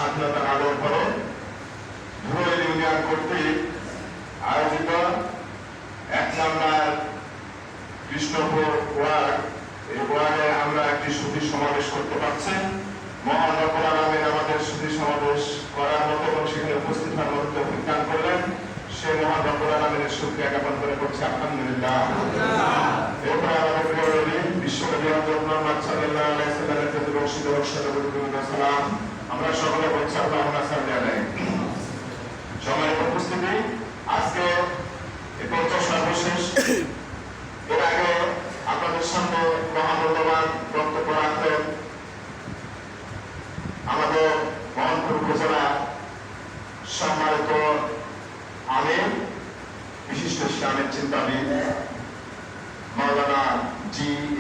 স্বাধীনতা লাভের পরে ধুয়েল ইউনিয়ন কর্তৃক আয়োজিত 1 নম্বর কৃষ্ণপুর ওয়ার্ড, এই ওয়ার্ডে আমরা একটি সুধী সমাবেশ করতে পারছি। মহান রব্বুল আলামিন আমাদের সুধী সমাবেশ করার মতো এবং সেখানে উপস্থিত হওয়ার মতো বিজ্ঞান করলেন। সে মহান রব্বুল আলামিনের শুকরিয়া জ্ঞাপন করে করছি আলহামদুলিল্লাহ। এরপরে আমাদের প্রিয় নবী বিশ্বনবী হযরত মুহাম্মদ সাল্লাল্লাহু আলাইহি ওয়াসাল্লামের প্রতি বর্ষিত সালাম আমরা সকলে বলছি আল্লাহুম্মা সাল্লি আলাইহি। সম্মানিত উপস্থিতি, আজকে এই পঞ্চম সর্বশেষ, এর আগে আপনাদের সামনে মহামূল্যবান বক্তব্য রাখলেন আমাদের মোহনপুর উপজেলা সম্মানিত আমির, বিশিষ্ট ইসলামের চিন্তাবিদ মাওলানা জি